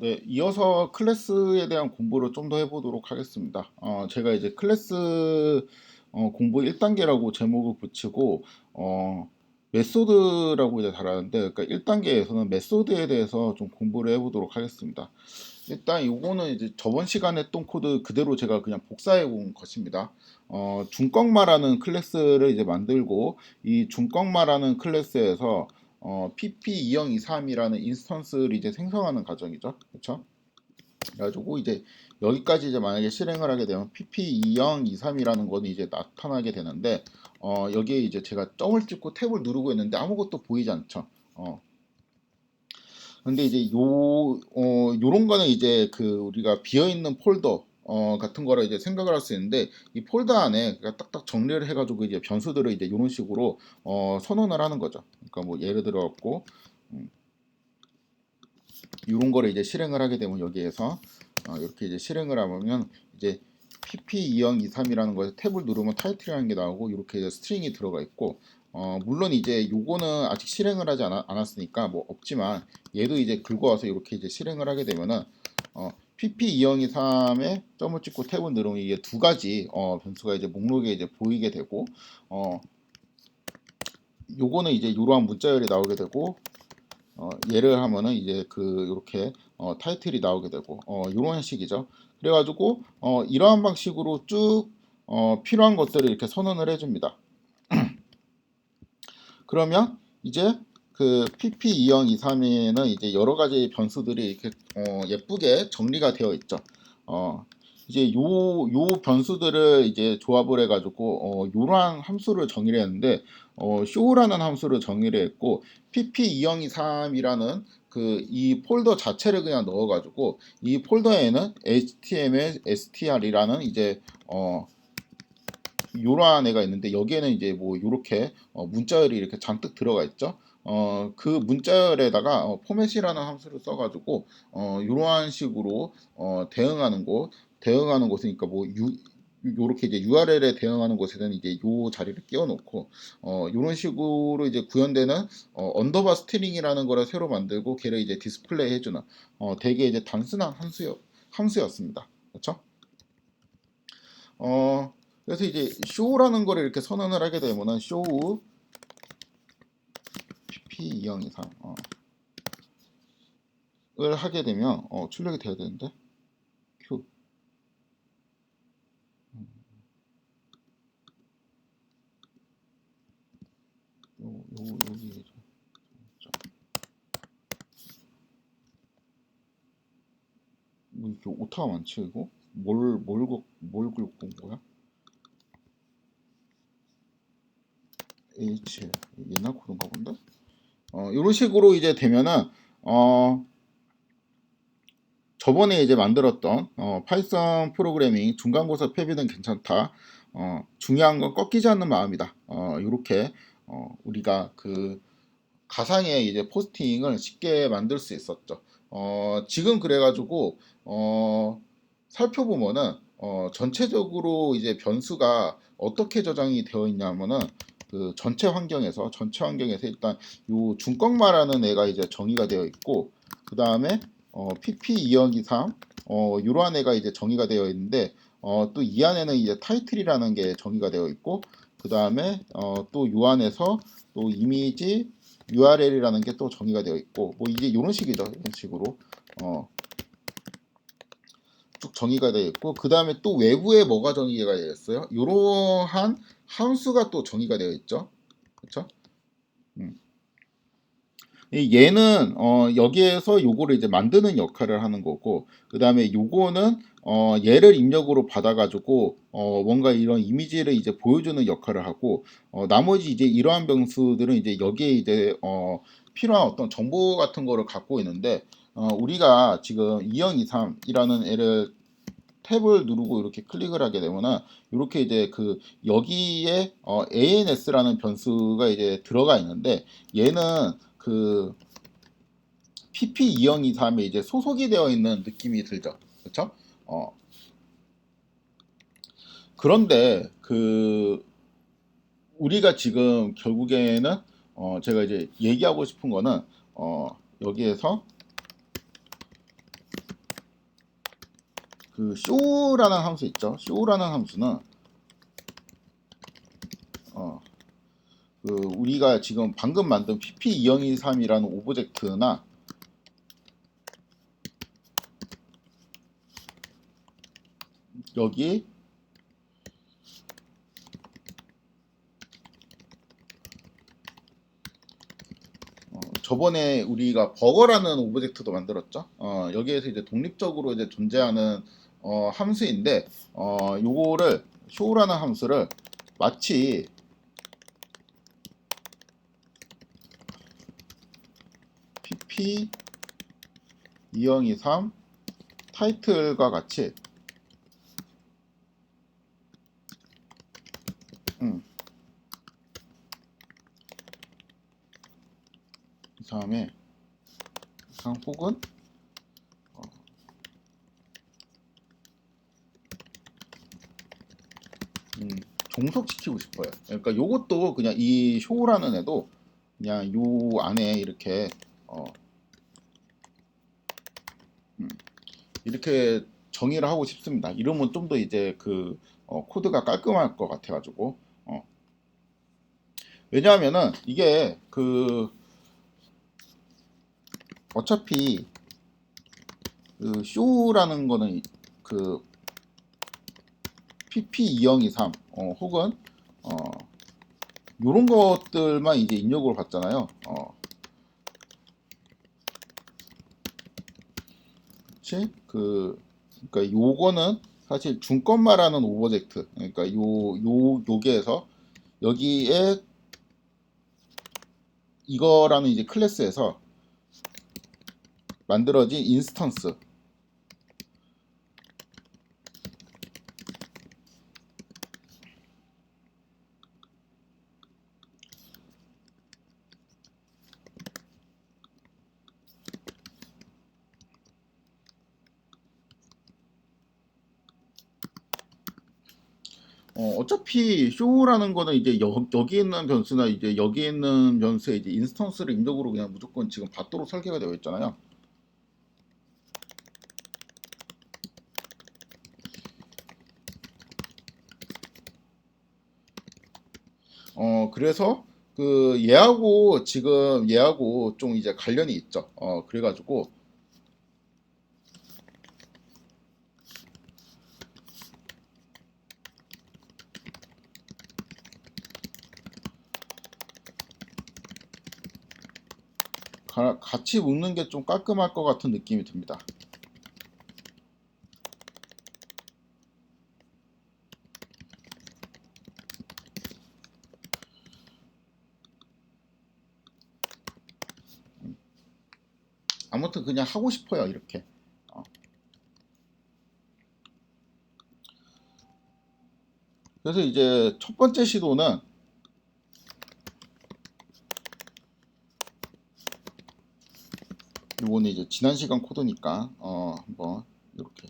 네. 이어서 클래스에 대한 공부를 좀 더 해보도록 하겠습니다. 제가 이제 클래스 공부 1단계라고 제목을 붙이고, 메소드라고 이제 달았는데, 그러니까 1단계에서는 메소드에 대해서 좀 공부를 해보도록 하겠습니다. 일단 요거는 이제 저번 시간에 했던 코드 그대로 제가 그냥 복사해 온 것입니다. 중꺽마라는 클래스를 이제 만들고, 이 중꺽마라는 클래스에서 pp2023이라는 인스턴스를 이제 생성하는 과정이죠. 그렇죠? 그래가지고 이제 여기까지 이제 만약에 실행을 하게 되면 pp2023이라는 거는 이제 나타나게 되는데, 여기에 이제 제가 점을 찍고 탭을 누르고 있는데 아무것도 보이지 않죠. 근데 이제 요런 거는 이제 그 우리가 비어있는 폴더 같은 거를 이제 생각을 할 수 있는데, 이 폴더 안에 그러니까 딱딱 정리를 해가지고 이제 변수들을 이제 이런 식으로 선언을 하는 거죠. 그러니까 뭐 예를 들어 갖고 이런 거를 이제 실행을 하게 되면 여기에서 이렇게 이제 실행을 하면 이제 pp2023이라는 거에서 탭을 누르면 타이틀이라는 게 나오고 이렇게 이제 스트링이 들어가 있고, 물론 이제 요거는 아직 실행을 하지 않았으니까 뭐 없지만, 얘도 이제 긁어와서 이렇게 이제 실행을 하게 되면은 pp2023에 점을 찍고 탭을 누르면 이게 두 가지 변수가 이제 목록에 이제 보이게 되고, 요거는 이제 이러한 문자열이 나오게 되고, 예를 하면은 이제 그 이렇게 타이틀이 나오게 되고 이런 식이죠. 그래가지고 이러한 방식으로 쭉 필요한 것들을 이렇게 선언을 해줍니다. 그러면 이제 그 pp2023에는 이제 여러 가지 변수들이 이렇게 예쁘게 정리가 되어 있죠. 어, 이제 요 변수들을 이제 조합을 해가지고 요러한 함수를 정의를 했는데, show라는 함수를 정의를 했고, pp2023이라는 그 이 폴더 자체를 그냥 넣어가지고 이 폴더에는 html, str이라는 이제 요러한 애가 있는데, 여기에는 이제 뭐 요렇게 문자열이 이렇게 잔뜩 들어가 있죠. 그 문자열에다가 포맷이라는 함수를 써가지고 요러한 식으로 대응하는 곳이니까 뭐 요렇게 이제 URL에 대응하는 곳에는 이제 요 자리를 끼워 놓고 요런 식으로 이제 구현되는 언더바 스트링이라는 거를 새로 만들고 걔를 이제 디스플레이 해주는 되게 이제 단순한 함수였습니다. 그렇죠? 그래서 이제 show라는 거를 이렇게 선언을 하게 되면은 show pp2023 을 하게 되면 출력이 돼야 되는데 q 여기 뭐 이렇게 오타가 많지 이거 뭘 긁고 온 거야? h 옛날 코드인가 본데. 이런 식으로 이제 되면은 저번에 이제 만들었던 파이썬 프로그래밍 중간고사 패비는 괜찮다. 중요한 건 꺾이지 않는 마음이다. 이렇게 우리가 그 가상의 이제 포스팅을 쉽게 만들 수 있었죠. 지금 그래가지고 살펴보면은 전체적으로 이제 변수가 어떻게 저장이 되어 있냐면은 그 전체 환경에서 일단 요 중꺽마라는 애가 이제 정의가 되어 있고, 그 다음에 pp2023 이러한 애가 이제 정의가 되어 있는데, 또 이 안에는 이제 타이틀이라는 게 정의가 되어 있고, 그 다음에 또 요 안에서 또 이미지 URL이라는 게 또 정의가 되어 있고, 뭐 이제 이런 식이죠. 이런 식으로 쭉 정의가 되어 있고, 그 다음에 또 외부에 뭐가 정의가 되어 있어요? 이러한 함수가 또 정의가 되어 있죠. 그렇죠? 얘는 여기에서 요거를 이제 만드는 역할을 하는 거고, 그 다음에 요거는 얘를 입력으로 받아가지고 뭔가 이런 이미지를 이제 보여주는 역할을 하고, 나머지 이제 이러한 변수들은 이제 여기에 이제 필요한 어떤 정보 같은 거를 갖고 있는데, 우리가 지금 2023이라는 애를 탭을 누르고 이렇게 클릭을 하게 되면은 이렇게 이제 그 여기에 ANS라는 변수가 이제 들어가 있는데, 얘는 그 PP2023에 이제 소속이 되어 있는 느낌이 들죠. 그렇죠? 그런데 그 우리가 지금 결국에는 제가 이제 얘기하고 싶은 거는 여기에서 그 show라는 함수 있죠. show라는 함수는 그 우리가 지금 방금 만든 pp2023이라는 오브젝트나 여기 저번에 우리가 버거라는 오브젝트도 만들었죠. 여기에서 이제 독립적으로 이제 존재하는 함수인데 요거를 show라는 함수를 마치 pp2023 타이틀과 같이 이 다음에 이상 혹은 종속시키고 싶어요. 그러니까 요것도 그냥 이 show라는 애도 그냥 요 안에 이렇게 이렇게 정의를 하고 싶습니다. 이러면 좀 더 이제 그 코드가 깔끔할 것 같아가지고 왜냐하면은 이게 그 어차피 그 show라는 거는 그 pp2023 혹은 요런 것들만 이제 입력으로 받잖아요. 그치? 그러니까 요거는 사실 중건마라는 오브젝트, 그러니까 요게에서 여기에 이거라는 이제 클래스에서 만들어진 인스턴스. 어차피 show라는 거는 이제 여기 있는 변수나 이제 여기 있는 변수에 이제 인스턴스를 입력으로 그냥 무조건 지금 받도록 설계가 되어 있잖아요. 그래서 그 얘하고 지금 얘하고 좀 이제 관련이 있죠. 그래가지고 같이 묶는 게 좀 깔끔할 것 같은 느낌이 듭니다. 아무튼 그냥 하고 싶어요, 이렇게. 그래서 이제 첫 번째 시도는 이거는 이제 지난 시간 코드니까 한번 이렇게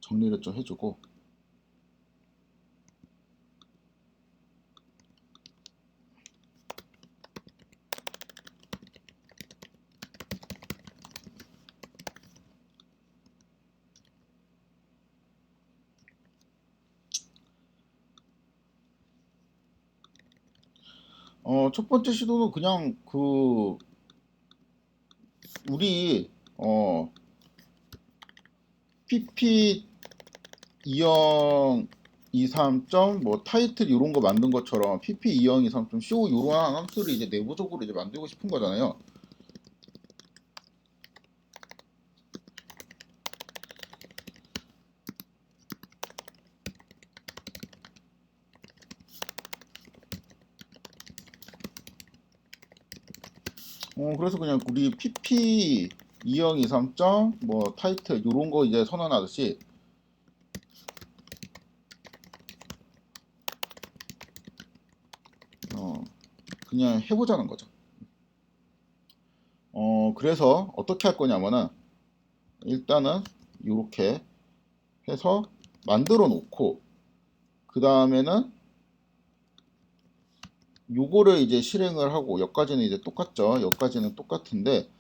정리를 좀 해주고 첫 번째 시도는 그냥 그 우리 pp 2023. 뭐 타이틀 이런 거 만든 것처럼 pp 2023. show 이러한 함수를 이제 내부적으로 이제 만들고 싶은 거잖아요. 그래서 그냥 우리 pp 2023. 뭐 타이틀 이런 거 이제 선언하듯이 그냥 해보자는 거죠. 그래서 어떻게 할 거냐면은 일단은 이렇게 해서 만들어 놓고 그 다음에는 요거를 이제 실행을 하고 여기까지는 이제 똑같죠. 여기까지는 똑같은데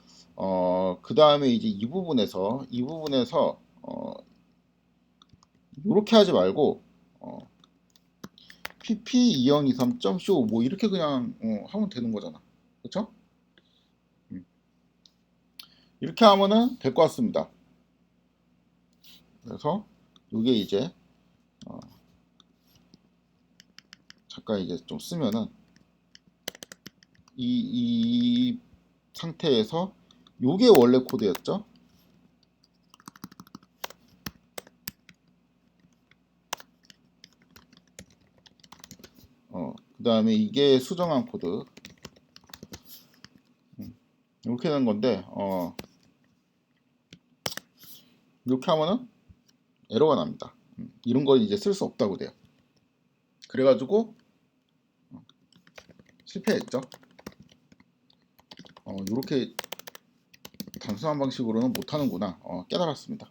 그 다음에 이제 이 부분에서 이렇게 하지 말고 pp2023.show 뭐 이렇게 그냥 하면 되는 거잖아. 그렇죠? 이렇게 하면은 될 것 같습니다. 그래서 이게 이제 잠깐 이제 좀 쓰면은 이 상태에서 요게 원래 코드였죠. 그 다음에 이게 수정한 코드. 이렇게 된 건데 이렇게 하면은 에러가 납니다. 이런 거 이제 쓸 수 없다고 돼요. 그래가지고 실패했죠. 이렇게 단순한 방식으로는 못하는구나 깨달았습니다.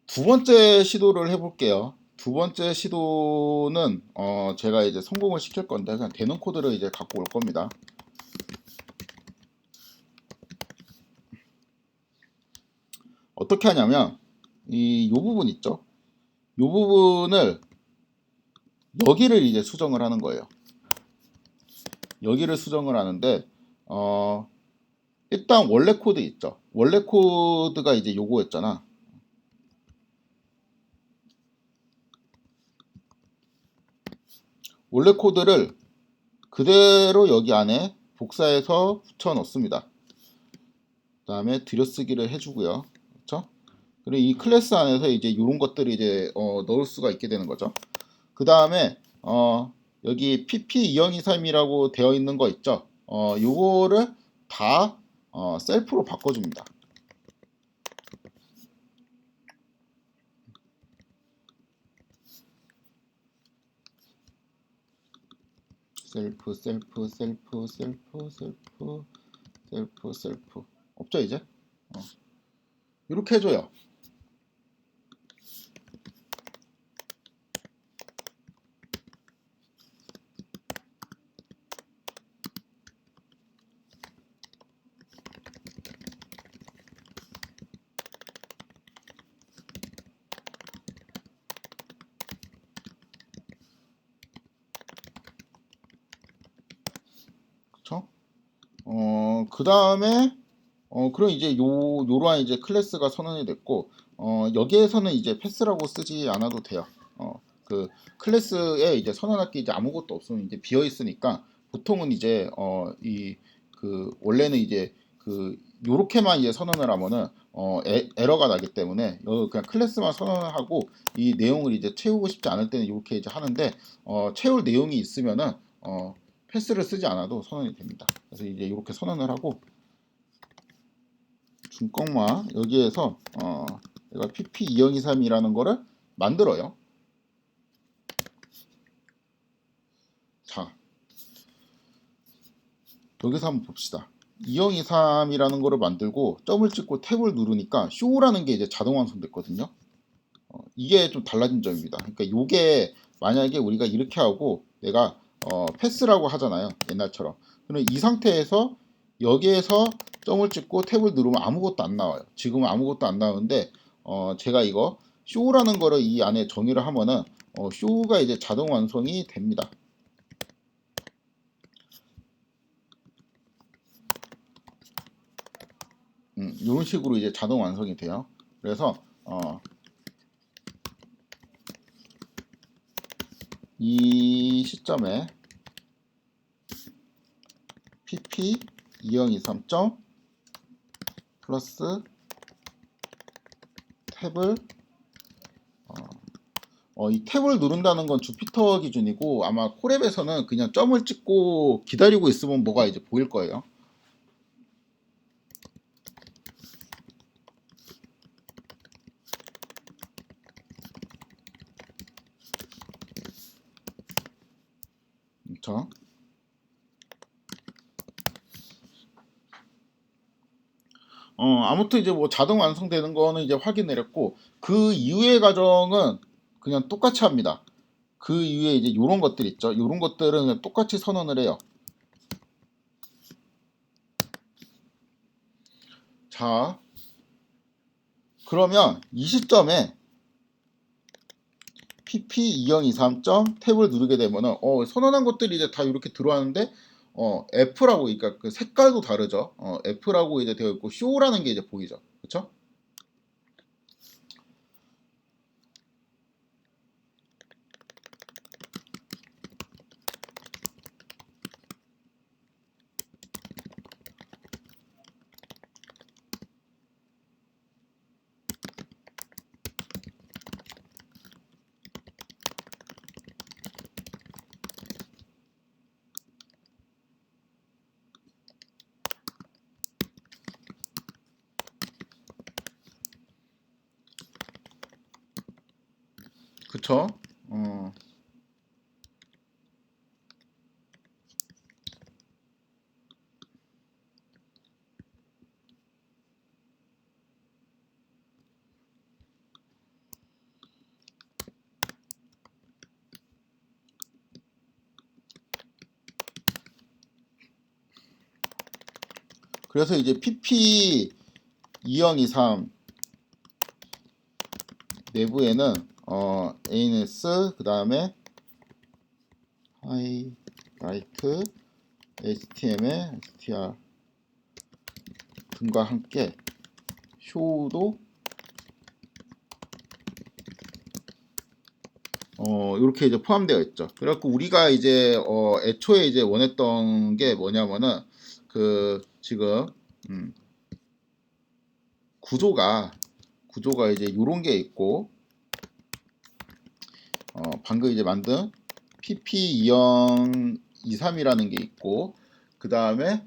두 번째 시도를 해볼게요. 두 번째 시도는 제가 이제 성공을 시킬 건데 그냥 되는 코드를 이제 갖고 올 겁니다. 어떻게 하냐면 요 부분 있죠. 요 부분을 여기를 이제 수정을 하는 거예요. 여기를 수정을 하는데 일단 원래 코드 있죠. 원래 코드가 이제 요거였잖아. 원래 코드를 그대로 여기 안에 복사해서 붙여 넣습니다. 그 다음에 들여쓰기를 해주고요. 그렇죠? 그리고 이 클래스 안에서 이제 이런 것들을 이제 넣을 수가 있게 되는 거죠. 그 다음에 여기 pp2023이라고 되어 있는 거 있죠. 요거를 다 셀프로 바꿔줍니다. 셀프 셀프 셀프 셀프 셀프 셀프 셀프 없죠 이제? 이렇게 해줘요. 그쵸? 그 다음에 그럼 이제 요러한 이제 클래스가 선언이 됐고 여기에서는 이제 패스라고 쓰지 않아도 돼요. 그 클래스에 이제 선언할 게 이제 아무것도 없으면 이제 비어 있으니까 보통은 이제 이 그 원래는 이제 그 요렇게만 이제 선언을 하면은 에러가 나기 때문에 그냥 클래스만 선언을 하고 이 내용을 이제 채우고 싶지 않을 때는 이렇게 이제 하는데 채울 내용이 있으면은 패스를 쓰지 않아도 선언이 됩니다. 그래서 이제 이렇게 선언을 하고 중꺾마 여기에서 내가 pp2023이라는 거를 만들어요. 자, 여기서 한번 봅시다. 2023이라는 거를 만들고 점을 찍고 탭을 누르니까 쇼라는 게 이제 자동 완성됐거든요. 이게 좀 달라진 점입니다. 그러니까 이게 만약에 우리가 이렇게 하고 내가 패스라고 하잖아요. 옛날처럼. 그럼 이 상태에서 여기에서 점을 찍고 탭을 누르면 아무것도 안 나와요. 지금은 아무것도 안 나오는데 제가 이거 쇼라는 거를 이 안에 정의를 하면은 쇼가 이제 자동 완성이 됩니다. 이런 식으로 이제 자동 완성이 돼요. 그래서 이 시점에 pp 2023점 플러스 탭을 이 탭을 누른다는 건 주피터 기준이고 아마 콜앱에서는 그냥 점을 찍고 기다리고 있으면 뭐가 이제 보일 거예요. 그렇죠? 아무튼 이제 뭐 자동 완성되는 거는 이제 확인해냈고 그 이후의 과정은 그냥 똑같이 합니다. 그 이후에 이제 요런 것들 있죠. 요런 것들은 그냥 똑같이 선언을 해요. 자, 그러면 이 시점에 pp2023 탭을 누르게 되면은 선언한 것들이 이제 다 이렇게 들어왔는데 F라고, 그러니까 그 색깔도 다르죠. F라고 이제 되어 있고 show라는 게 이제 보이죠. 그렇죠? 그쵸? 그래서 이제 pp 2023 내부에는 ANS 그 다음에 하이라이트 HTML, str 등과 함께 show도 이렇게 이제 포함되어 있죠. 그래갖고 우리가 이제 애초에 이제 원했던 게 뭐냐면은 그 지금 구조가 이제 요런 게 있고 방금 이제 만든 pp2023이라는 게 있고 그 다음에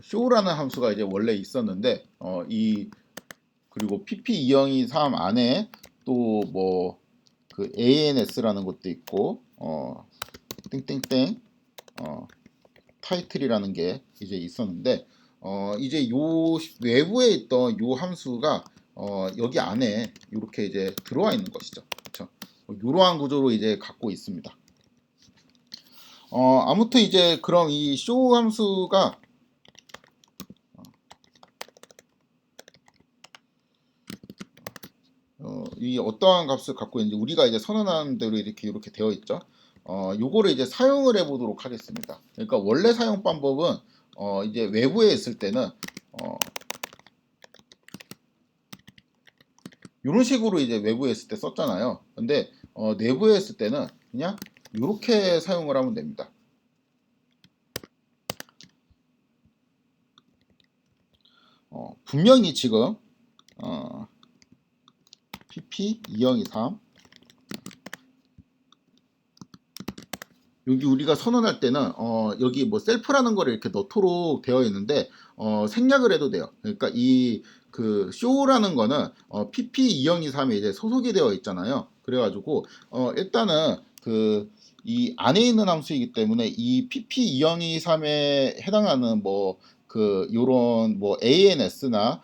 show라는 함수가 이제 원래 있었는데 그리고 pp2023 안에 또 뭐 그 ANS라는 것도 있고 땡땡땡 타이틀이라는 게 이제 있었는데 이제 요 외부에 있던 요 함수가 여기 안에 이렇게 이제 들어와 있는 것이죠. 그렇죠? 이러한 구조로 이제 갖고 있습니다. 아무튼 이제 그럼 이 show 함수가 이 어떠한 값을 갖고 있는지 우리가 이제 선언한 대로 이렇게 되어 있죠. 요거를 이제 사용을 해 보도록 하겠습니다. 그러니까 원래 사용 방법은 이제 외부에 있을 때는 이런 식으로 이제 외부에 있을 때 썼잖아요. 근데 내부에 있을 때는 그냥 이렇게 사용을 하면 됩니다. 분명히 지금 pp2023 여기 우리가 선언할 때는 여기 뭐 셀프라는 거를 이렇게 넣도록 되어 있는데 생략을 해도 돼요. 그러니까 이 그 show라는 거는 pp2023에 이제 소속이 되어 있잖아요. 그래가지고 일단은 그 이 안에 있는 함수이기 때문에 이 pp2023에 해당하는 뭐 그 요런 뭐 ANS나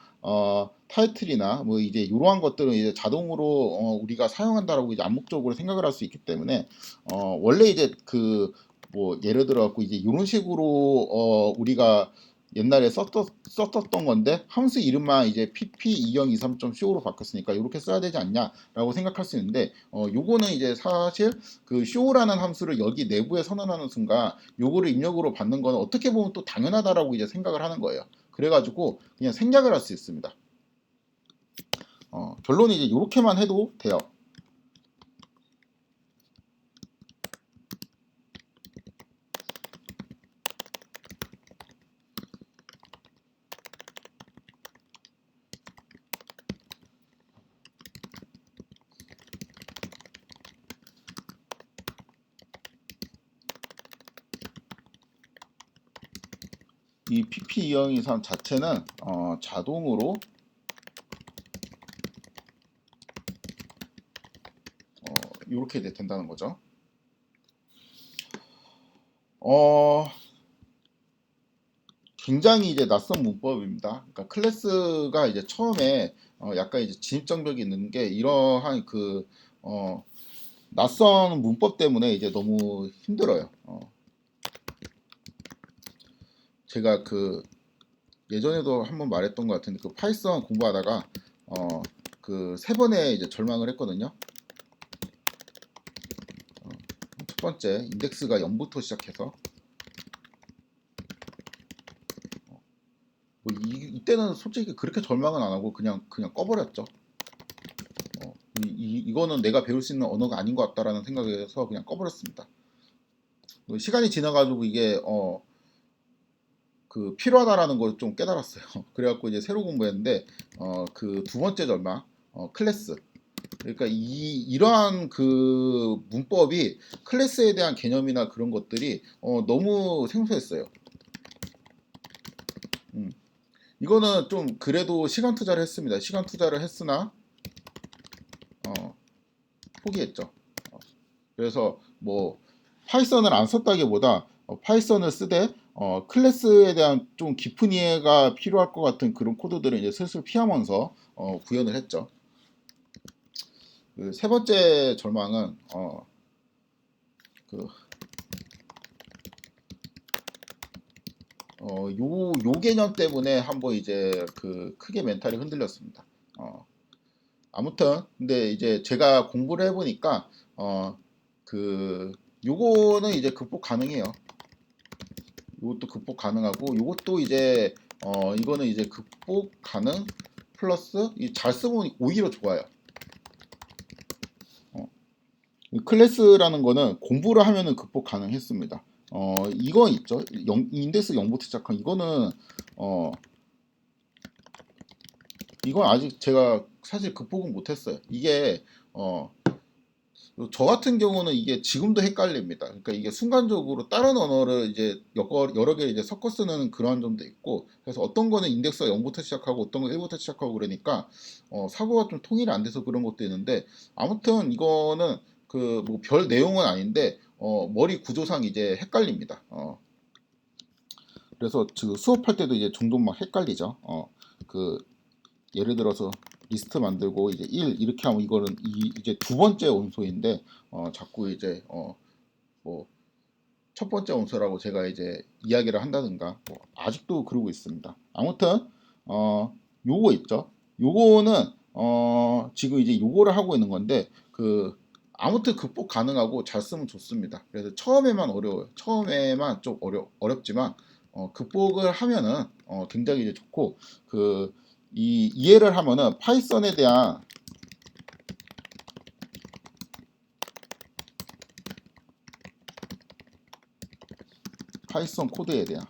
타이틀이나 뭐 이제 이러한 것들은 이제 자동으로 우리가 사용한다라고 이제 암묵적으로 생각을 할 수 있기 때문에 원래 이제 그 뭐 예를 들어 갖고 이제 이런 식으로 우리가 옛날에 썼었던 건데 함수 이름만 이제 pp2023.show로 바뀌었으니까 이렇게 써야 되지 않냐라고 생각할 수 있는데 요거는 이제 사실 그 show라는 함수를 여기 내부에 선언하는 순간 요거를 입력으로 받는 거는 어떻게 보면 또 당연하다라고 이제 생각을 하는 거예요. 그래가지고 그냥 생략을 할 수 있습니다. 결론이 이제 이렇게만 해도 돼요. 이 pp2023 자체는 자동으로 이렇게 된다는 거죠. 굉장히 이제 낯선 문법입니다. 그러니까 클래스가 이제 처음에 약간 이제 진입장벽이 있는 게 이러한 그 낯선 문법 때문에 이제 너무 힘들어요. 제가 그 예전에도 한번 말했던 것 같은데 그 파이썬 공부하다가 그 세 번에 이제 절망을 했거든요. 첫 번째 인덱스가 0부터 시작해서 뭐 이때는 솔직히 그렇게 절망은 안 하고 그냥 꺼버렸죠. 이거는 내가 배울 수 있는 언어가 아닌 것 같다라는 생각에서 그냥 꺼버렸습니다. 시간이 지나가지고 이게 그 필요하다라는 걸 좀 깨달았어요. 그래갖고 이제 새로 공부했는데 그 두 번째 절망 클래스. 그러니까 이러한 그 문법이 클래스에 대한 개념이나 그런 것들이 너무 생소했어요. 이거는 좀 그래도 시간 투자를 했습니다. 시간 투자를 했으나 포기했죠. 그래서 뭐 파이썬을 안 썼다기보다 파이썬을 쓰되 클래스에 대한 좀 깊은 이해가 필요할 것 같은 그런 코드들을 이제 슬슬 피하면서 구현을 했죠. 그 세 번째 절망은 그 요 개념 때문에 한번 이제 그 크게 멘탈이 흔들렸습니다. 아무튼 근데 이제 제가 공부를 해보니까 그 요거는 이제 극복 가능해요. 요것도 극복 가능하고 요것도 이제 이거는 이제 극복 가능 플러스 잘 쓰면 오히려 좋아요. 클래스라는 거는 공부를 하면은 극복 가능했습니다. 이거 있죠. 인덱스 0부터 시작한 이거는 이건 아직 제가 사실 극복은 못했어요. 이게 저 같은 경우는 이게 지금도 헷갈립니다. 그러니까 이게 순간적으로 다른 언어를 이제 여러 개 이제 섞어 쓰는 그런 점도 있고, 그래서 어떤 거는 인덱스가 0부터 시작하고 어떤 거 1부터 시작하고 그러니까 사고가 좀 통일이 안 돼서 그런 것도 있는데, 아무튼 이거는 그 뭐 별 내용은 아닌데 머리 구조상 이제 헷갈립니다. 그래서 그 수업할 때도 이제 종종 막 헷갈리죠. 그 예를 들어서 리스트 만들고 이제 1 이렇게 하면 이거는 이제 두 번째 원소인데 자꾸 이제 뭐 첫 번째 원소라고 제가 이제 이야기를 한다든가 뭐 아직도 그러고 있습니다. 아무튼 요거 있죠. 요거는 지금 이제 요거를 하고 있는 건데 그 아무튼 극복 가능하고 잘 쓰면 좋습니다. 그래서 처음에만 어려워요. 처음에만 좀 어렵지만 극복을 하면은 굉장히 이제 좋고 그 이해를 하면은 파이썬에 대한 파이썬 코드에 대한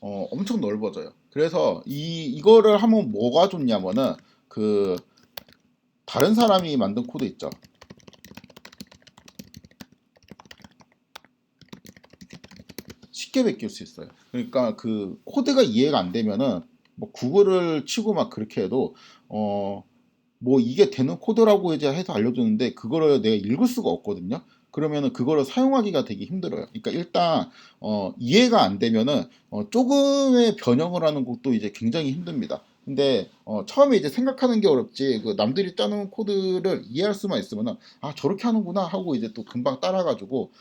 엄청 넓어져요. 그래서 이거를 하면 뭐가 좋냐면은 그 다른 사람이 만든 코드 있죠. 쉽게 베낄 수 있어요. 그러니까 그 코드가 이해가 안 되면은 뭐 구글을 치고 막 그렇게 해도 뭐 이게 되는 코드라고 이제 해서 알려주는데 그거를 내가 읽을 수가 없거든요. 그러면은 그거를 사용하기가 되게 힘들어요. 그러니까 일단 이해가 안 되면은 조금의 변형을 하는 것도 이제 굉장히 힘듭니다. 근데 처음에 이제 생각하는 게 어렵지 그 남들이 짜놓은 코드를 이해할 수만 있으면은 아 저렇게 하는구나 하고 이제 또 금방 따라가지고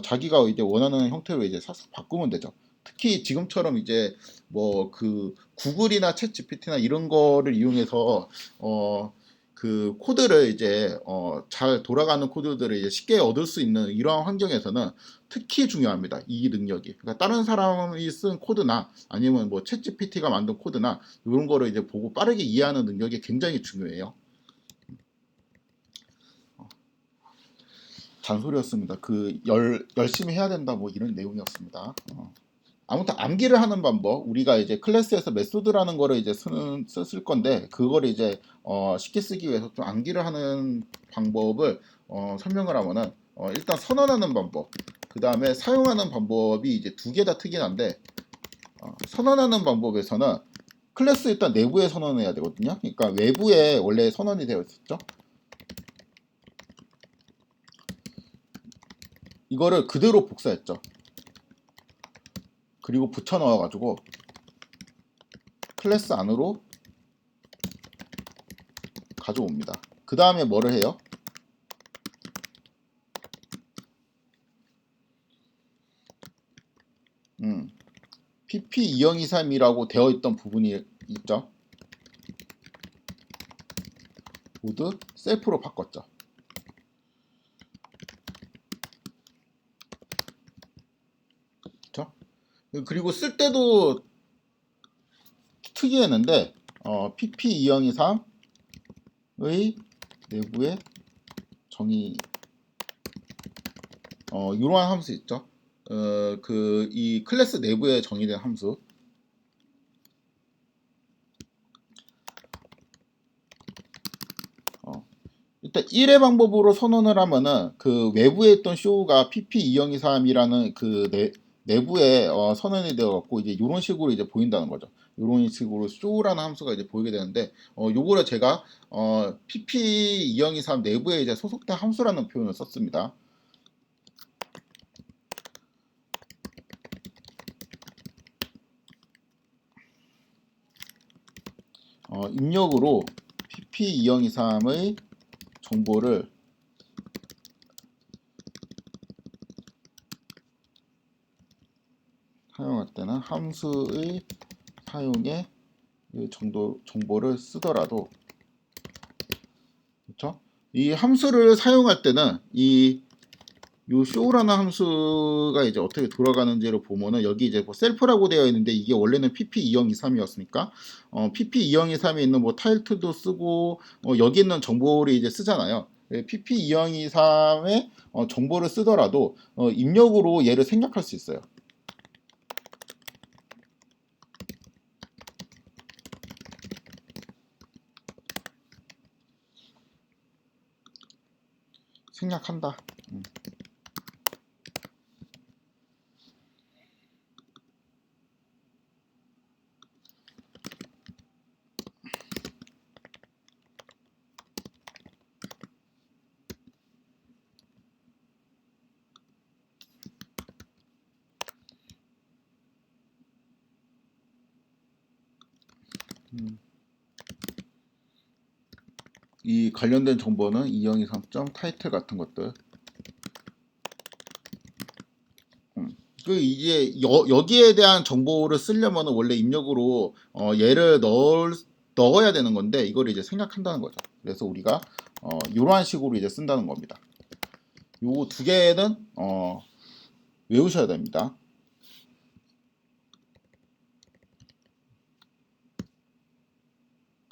자기가 이제 원하는 형태로 이제 싹싹 바꾸면 되죠. 특히 지금처럼 이제 뭐 그 구글이나 챗 GPT나 이런 거를 이용해서 그 코드를 이제 잘 돌아가는 코드들을 이제 쉽게 얻을 수 있는 이러한 환경에서는 특히 중요합니다. 이 능력이. 그러니까 다른 사람이 쓴 코드나 아니면 뭐 챗GPT가 만든 코드나 이런 거를 이제 보고 빠르게 이해하는 능력이 굉장히 중요해요. 잔소리였습니다. 그 열심히 해야 된다 뭐 이런 내용이었습니다. 아무튼 암기를 하는 방법 우리가 이제 클래스에서 메소드라는 거를 이제 쓸 건데 그거를 이제 쉽게 쓰기 위해서 좀 암기를 하는 방법을 설명을 하면은 일단 선언하는 방법 그 다음에 사용하는 방법이 이제 두 개 다 특이한데 선언하는 방법에서는 클래스 일단 내부에 선언해야 되거든요. 그러니까 외부에 원래 선언이 되어 있었죠. 이거를 그대로 복사했죠. 그리고 붙여 넣어 가지고 클래스 안으로 가져옵니다. 그 다음에 뭐를 해요? pp2023이라고 되어 있던 부분이 있죠. 모두 셀프로 바꿨죠. 그렇죠? 그리고 쓸 때도 특이했는데 pp2023의 내부에 정의 이러한 함수 있죠. 이 클래스 내부에 정의된 함수. 일단 1의 방법으로 선언을 하면은 그 외부에 있던 쇼가 pp2023이라는 그 내부에 선언이 되어 갖고 이제 이런 식으로 이제 보인다는 거죠. 이런 식으로 쇼라는 함수가 이제 보이게 되는데 요거를 제가 pp2023 내부에 이제 소속된 함수라는 표현을 썼습니다. 입력으로 pp2023의 정보를 사용할 때는 함수의 사용에 정보를 쓰더라도, 그렇죠? 이 함수를 사용할 때는 요 show라는 함수가 이제 어떻게 돌아가는지를 보면은 여기 이제 뭐 셀프라고 되어 있는데 이게 원래는 pp2023이었으니까 pp2023에 있는 뭐 타일트도 쓰고 여기 있는 정보를 이제 쓰잖아요. pp2023의 정보를 쓰더라도 입력으로 얘를 생략할 수 있어요. 생략한다. 이 관련된 정보는 2023점 타이틀 같은 것들. 그 이제 여기에 대한 정보를 쓰려면 원래 입력으로 얘를 넣어야 되는 건데 이걸 이제 생략한다는 거죠. 그래서 우리가 이러한 식으로 이제 쓴다는 겁니다. 요 두 개는 외우셔야 됩니다.